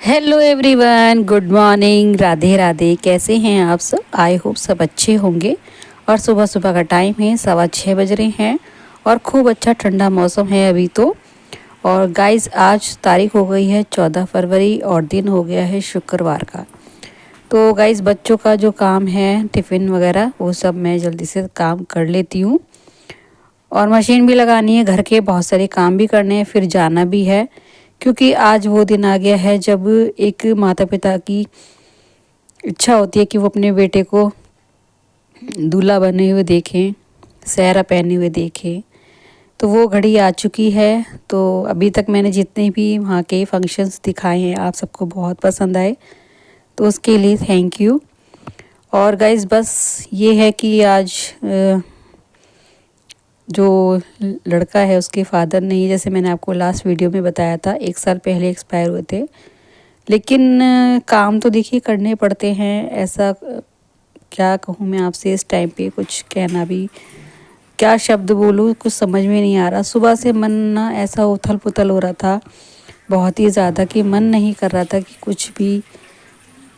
Hello everyone, good morning, Radhe Radhe. कैसे हैं आप सब? आई होप सब अच्छे होंगे। और सुबह सुबह का टाइम है, 6:15 बज रहे हैं और खूब अच्छा ठंडा मौसम है अभी तो। और गाइस, आज तारीख हो गई है 14 फरवरी और दिन हो गया है शुक्रवार का। तो गाइस, बच्चों का जो काम है टिफ़िन वगैरह वो सब मैं जल्दी से काम कर लेती हूँ। और मशीन भी लगानी है, घर के बहुत सारे काम भी करने हैं, फिर जाना भी है। क्योंकि आज वो दिन आ गया है जब एक माता पिता की इच्छा होती है कि वो अपने बेटे को दूल्हा बने हुए देखें, सेहरा पहने हुए देखें। तो वो घड़ी आ चुकी है। तो अभी तक मैंने जितने भी वहाँ के फंक्शंस दिखाए हैं आप सबको बहुत पसंद आए, तो उसके लिए थैंक यू। और गाइस, बस ये है कि आज जो लड़का है उसके फादर नहीं, जैसे मैंने आपको लास्ट वीडियो में बताया था, 1 साल पहले एक्सपायर हुए थे। लेकिन काम तो देखिए करने पड़ते हैं। ऐसा क्या कहूँ मैं आपसे, इस टाइम पे कुछ कहना भी, क्या शब्द बोलूँ, कुछ समझ में नहीं आ रहा। सुबह से मन ना ऐसा उथल पुथल हो रहा था बहुत ही ज़्यादा कि मन नहीं कर रहा था कि कुछ भी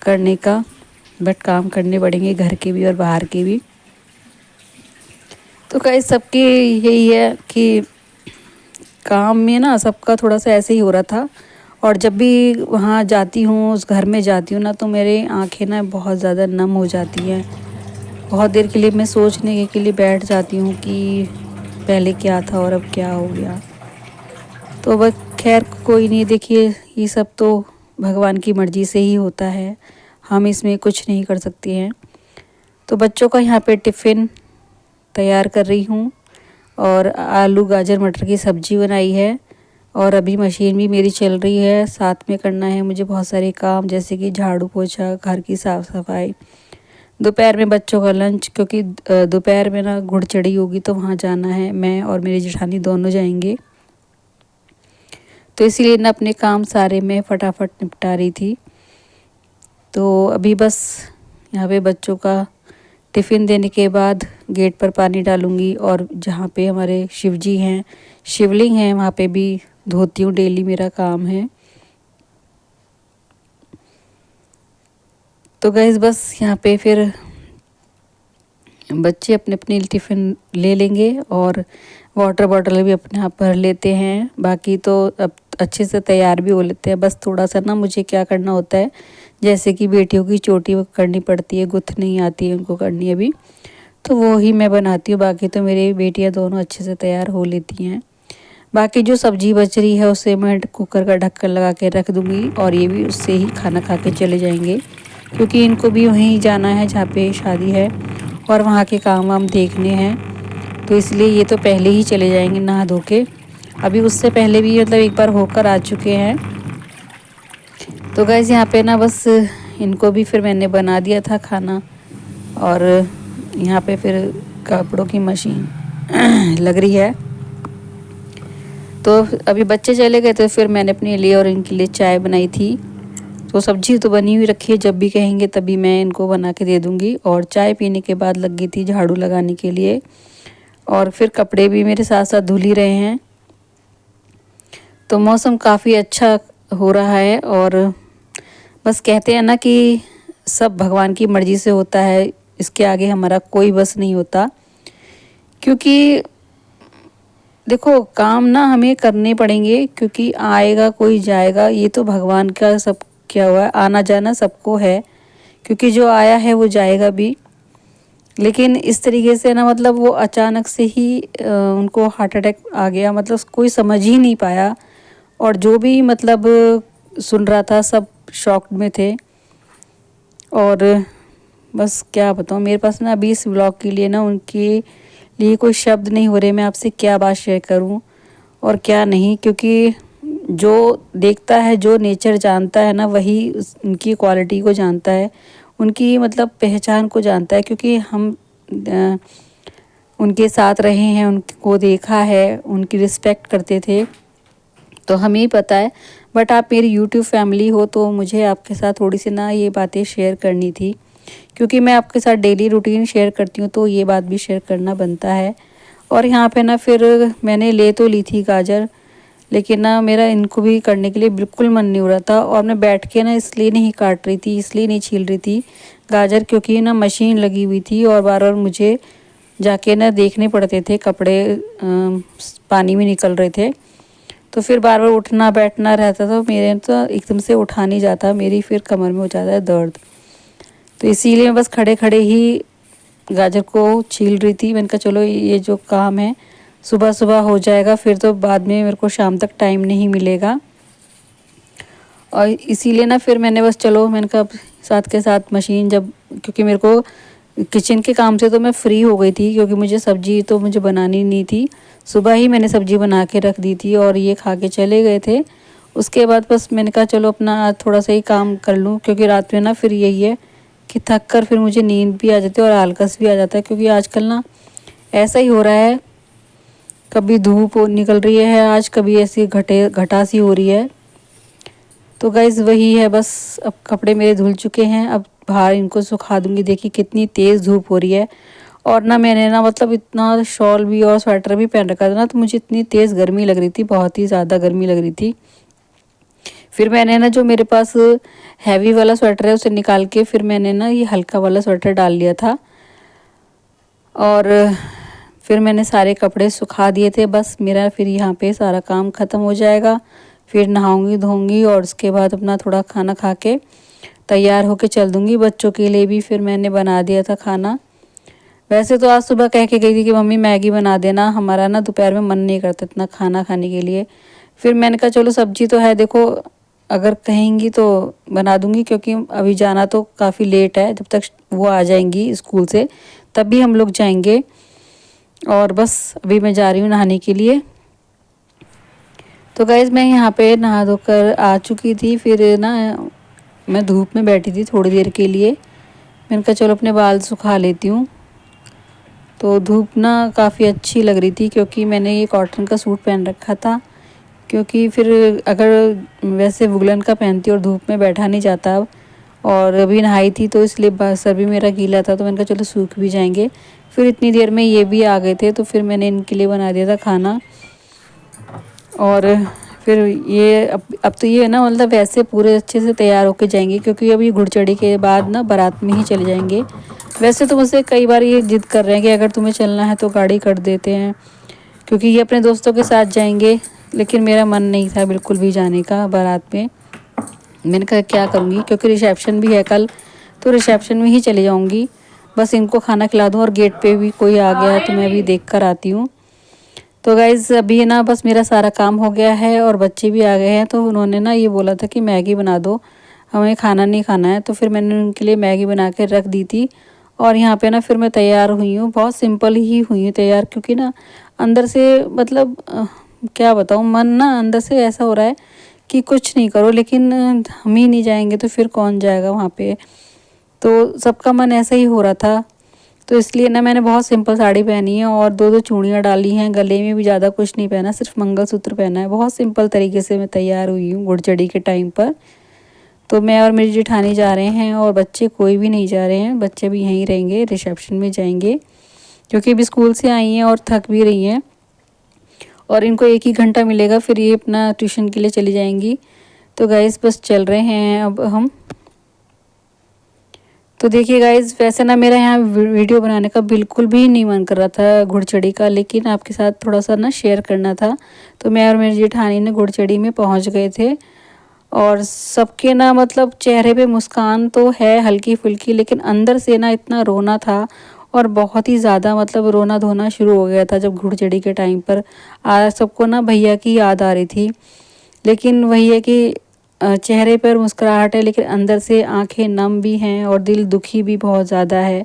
करने का। बट काम करने पड़ेंगे, घर के भी और बाहर के भी। तो कई सबके यही है कि काम में ना सबका थोड़ा सा ऐसे ही हो रहा था। और जब भी वहाँ जाती हूँ, उस घर में जाती हूँ ना, तो मेरे आंखें ना बहुत ज़्यादा नम हो जाती हैं। बहुत देर के लिए मैं सोचने के लिए बैठ जाती हूँ कि पहले क्या था और अब क्या हो गया। तो बस खैर कोई नहीं, देखिए ये सब तो भगवान की मर्ज़ी से ही होता है, हम इसमें कुछ नहीं कर सकते हैं। तो बच्चों का यहाँ पे टिफ़िन तैयार कर रही हूँ और आलू गाजर मटर की सब्ज़ी बनाई है। और अभी मशीन भी मेरी चल रही है, साथ में करना है मुझे बहुत सारे काम, जैसे कि झाड़ू पोछा, घर की साफ़ सफाई, दोपहर में बच्चों का लंच। क्योंकि दोपहर में ना गुड़ चढ़ी होगी तो वहाँ जाना है, मैं और मेरी जेठानी दोनों जाएंगे। तो इसीलिए ना अपने काम सारे मैं फटाफट निपटा रही थी। तो अभी बस यहाँ पे बच्चों का टिफ़िन देने के बाद गेट पर पानी डालूँगी। और जहाँ पे हमारे शिव जी हैं, शिवलिंग हैं, वहाँ पे भी धोती हूँ, डेली मेरा काम है। तो गाइस, बस यहाँ पे फिर बच्चे अपने अपने टिफ़िन ले लेंगे और वाटर बॉटल भी अपने आप भर लेते हैं। बाकी तो अब अच्छे से तैयार भी हो लेते हैं। बस थोड़ा सा ना मुझे क्या करना होता है, जैसे कि बेटियों की चोटी करनी पड़ती है, गुथ नहीं आती है उनको करनी अभी, तो वो ही मैं बनाती हूँ। बाकी तो मेरी बेटियाँ दोनों अच्छे से तैयार हो लेती हैं। बाकी जो सब्जी बच रही है उसे मैं कुकर का ढक्कन लगा के रख दूँगी और ये भी उससे ही खाना खा के चले जाएंगे। क्योंकि इनको भी वहीं जाना है जहाँ पे शादी है और वहाँ के काम वाम देखने हैं, तो इसलिए ये तो पहले ही चले जाएंगे नहा धो के। अभी उससे पहले भी मतलब एक बार होकर आ चुके हैं। तो गाइस, यहाँ पे ना बस इनको भी फिर मैंने बना दिया था खाना। और यहाँ पे फिर कपड़ों की मशीन लग रही है। तो अभी बच्चे चले गए तो फिर मैंने अपने लिए और इनके लिए चाय बनाई थी। तो सब्जी तो बनी हुई रखी है, जब भी कहेंगे तभी मैं इनको बना के दे दूँगी। और चाय पीने के बाद लग गई थी झाड़ू लगाने के लिए। और फिर कपड़े भी मेरे साथ साथ धुल ही रहे हैं। तो मौसम काफ़ी अच्छा हो रहा है। और बस कहते हैं ना कि सब भगवान की मर्ज़ी से होता है, इसके आगे हमारा कोई बस नहीं होता। क्योंकि देखो, काम ना हमें करने पड़ेंगे, क्योंकि आएगा कोई जाएगा, ये तो भगवान का सब क्या हुआ है, आना जाना सबको है। क्योंकि जो आया है वो जाएगा भी। लेकिन इस तरीके से ना, मतलब वो अचानक से ही उनको हार्ट अटैक आ गया, मतलब कोई समझ ही नहीं पाया। और जो भी मतलब सुन रहा था सब शॉक्ड में थे। और बस क्या बताऊँ, मेरे पास ना अभी इस व्लॉग के लिए ना उनके लिए कोई शब्द नहीं हो रहे, मैं आपसे क्या बात शेयर करूं और क्या नहीं। क्योंकि जो देखता है, जो नेचर जानता है ना, वही उनकी क्वालिटी को जानता है, उनकी मतलब पहचान को जानता है। क्योंकि हम उनके साथ रहे हैं, उनको देखा है, उनकी रिस्पेक्ट करते थे, तो हमें ही पता है। बट आप मेरी यूट्यूब फैमिली हो तो मुझे आपके साथ थोड़ी सी ना ये बातें शेयर करनी थी। क्योंकि मैं आपके साथ डेली रूटीन शेयर करती हूँ तो ये बात भी शेयर करना बनता है। और यहाँ पे ना फिर मैंने ले तो ली थी गाजर, लेकिन ना मेरा इनको भी करने के लिए बिल्कुल मन नहीं हो रहा था। और मैं बैठ के ना इसलिए नहीं काट रही थी, इसलिए नहीं छील रही थी गाजर, क्योंकि ना मशीन लगी हुई थी और बार बार मुझे जाके ना देखने पड़ते थे, कपड़े पानी में निकल रहे थे, तो फिर बार बार उठना बैठना रहता था। मेरे तो एकदम से उठा नहीं जाता, मेरी फिर कमर में हो जाता है दर्द। तो इसीलिए मैं बस खड़े खड़े ही गाजर को छील रही थी। मैंने कहा चलो ये जो काम है सुबह सुबह हो जाएगा, फिर तो बाद में मेरे को शाम तक टाइम नहीं मिलेगा। और इसीलिए ना फिर मैंने बस चलो, मैंने कहा साथ के साथ मशीन जब, क्योंकि मेरे को किचन के काम से तो मैं फ्री हो गई थी, क्योंकि मुझे सब्जी तो मुझे बनानी नहीं थी। सुबह ही मैंने सब्जी बना के रख दी थी और ये खा के चले गए थे। उसके बाद बस मैंने कहा चलो अपना थोड़ा सा ही काम कर लूँ, क्योंकि रात में ना फिर यही है कि थक कर फिर मुझे नींद भी आ जाती है और आलकस भी आ जाता है। क्योंकि आजकल ना ऐसा ही हो रहा है, कभी धूप निकल रही है आज, कभी ऐसी घटा सी हो रही है। तो गाइज़ वही है बस, अब कपड़े मेरे धुल चुके हैं, अब बाहर इनको सुखा दूंगी। देखिए कितनी तेज़ धूप हो रही है। और ना मैंने ना मतलब इतना शॉल भी और स्वेटर भी पहन रखा था ना, तो मुझे इतनी तेज़ गर्मी लग रही थी, बहुत ही ज़्यादा गर्मी लग रही थी। फिर मैंने ना जो मेरे पास हैवी वाला स्वेटर है उसे निकाल के फिर मैंने ना ये हल्का वाला स्वेटर डाल लिया था। और फिर मैंने सारे कपड़े सुखा दिए थे। बस मेरा फिर यहाँ पे सारा काम ख़त्म हो जाएगा। फिर नहाऊंगी धोऊंगी और उसके बाद अपना थोड़ा खाना खा के तैयार होके चल दूंगी। बच्चों के लिए भी फिर मैंने बना दिया था खाना। वैसे तो आज सुबह कह के गई थी कि मम्मी मैगी बना देना, हमारा ना दोपहर में मन नहीं करता इतना खाना खाने के लिए। फिर मैंने कहा चलो सब्जी तो है, देखो अगर कहेंगी तो बना दूंगी, क्योंकि अभी जाना तो काफ़ी लेट है, जब तक वो आ जाएंगी स्कूल से तभी हम लोग जाएंगे। और बस अभी मैं जा रही हूँ नहाने के लिए। तो गाइज़ मैं यहाँ पे नहा धोकर आ चुकी थी। फिर ना मैं धूप में बैठी थी थोड़ी देर के लिए, मैंने कहा चलो अपने बाल सुखा लेती हूँ। तो धूप ना काफ़ी अच्छी लग रही थी, क्योंकि मैंने ये कॉटन का सूट पहन रखा था। क्योंकि फिर अगर वैसे वुलन का पहनती और धूप में बैठा नहीं जाता। अब और अभी नहाई थी तो इसलिए सर भी मेरा गीला था, तो मैंने कहा चलो सूख भी जाएंगे। फिर इतनी देर में ये भी आ गए थे, तो फिर मैंने इनके लिए बना दिया था खाना। और फिर ये अब तो ये ना मतलब वैसे पूरे अच्छे से तैयार होके जाएंगे, क्योंकि अभी घुड़चड़ी के बाद ना बारात में ही चले जाएंगे। वैसे तो मुझसे कई बार ये जिद कर रहे हैं कि अगर तुम्हें चलना है तो गाड़ी कर देते हैं, क्योंकि ये अपने दोस्तों के साथ जाएंगे। लेकिन मेरा मन नहीं था बिल्कुल भी जाने का बारात में। मैंने कहा क्या करूँगी, क्योंकि रिसेप्शन भी है कल, तो रिसेप्शन में ही चले जाऊँगी। बस इनको खाना खिला दूँ और गेट पे भी कोई आ गया है तो मैं भी देख कर आती हूँ। तो गाइज़ अभी ना बस मेरा सारा काम हो गया है और बच्चे भी आ गए हैं। तो उन्होंने ना ये बोला था कि मैगी बना दो, हमें खाना नहीं खाना है। तो फिर मैंने उनके लिए मैगी बना के रख दी थी। और यहाँ पे ना फिर मैं तैयार हुई हूँ, बहुत सिंपल ही हुई हूँ तैयार, क्योंकि ना अंदर से मतलब क्या बताऊँ, मन ना अंदर से ऐसा हो रहा है कि कुछ नहीं करो, लेकिन हम ही नहीं जाएंगे तो फिर कौन जाएगा वहाँ पे। तो सबका मन ऐसा ही हो रहा था। तो इसलिए ना मैंने बहुत सिंपल साड़ी पहनी है और दो दो चूड़ियाँ डाली हैं, गले में भी ज़्यादा कुछ नहीं पहना, सिर्फ मंगलसूत्र पहना है। बहुत सिंपल तरीके से मैं तैयार हुई हूँ घुड़चड़ी के टाइम पर। तो मैं और मेरी जेठानी जा रहे हैं और बच्चे कोई भी नहीं जा रहे हैं, बच्चे भी यहीं रहेंगे, रिसेप्शन में जाएंगे, क्योंकि अभी स्कूल से आई हैं और थक भी रही हैं। और इनको 1 ही घंटा मिलेगा, फिर ये अपना ट्यूशन के लिए चली जाएंगी। तो गाइस बस चल रहे हैं अब हम। तो देखिए गाइस, वैसे ना मेरा यहाँ वीडियो बनाने का बिल्कुल भी नहीं मन कर रहा था घुड़चड़ी का, लेकिन आपके साथ थोड़ा सा ना शेयर करना था। तो मैं और मेरी जेठानी ने घुड़चड़ी में पहुँच गए थे और सबके ना मतलब चेहरे पे मुस्कान तो है हल्की फुल्की, लेकिन अंदर से ना इतना रोना था और बहुत ही ज़्यादा मतलब रोना धोना शुरू हो गया था जब घुड़चड़ी के टाइम पर सबको ना भैया की याद आ रही थी। लेकिन वही है कि चेहरे पर मुस्कुराहट है, लेकिन अंदर से आंखें नम भी हैं और दिल दुखी भी बहुत ज़्यादा है।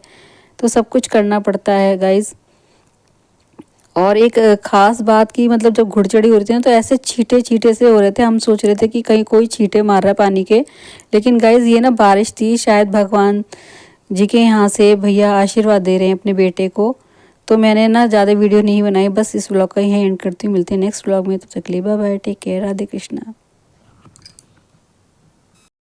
तो सब कुछ करना पड़ता है गाइज़। और एक ख़ास बात की मतलब जब घुड़चड़ी हो रही थी ना, तो ऐसे छींटे छींटे से हो रहे थे, हम सोच रहे थे कि कहीं कोई छींटे मार रहा है पानी के। लेकिन गाइज़ ये ना बारिश थी, शायद भगवान जी के यहाँ से भैया आशीर्वाद दे रहे हैं अपने बेटे को। तो मैंने ना ज़्यादा वीडियो नहीं बनाई, बस इस व्लॉग का यहीं एंड करती हूँ। मिलते हैं नेक्स्ट व्लॉग में, तब तक के लिए bye bye, take care, Radhe Krishna.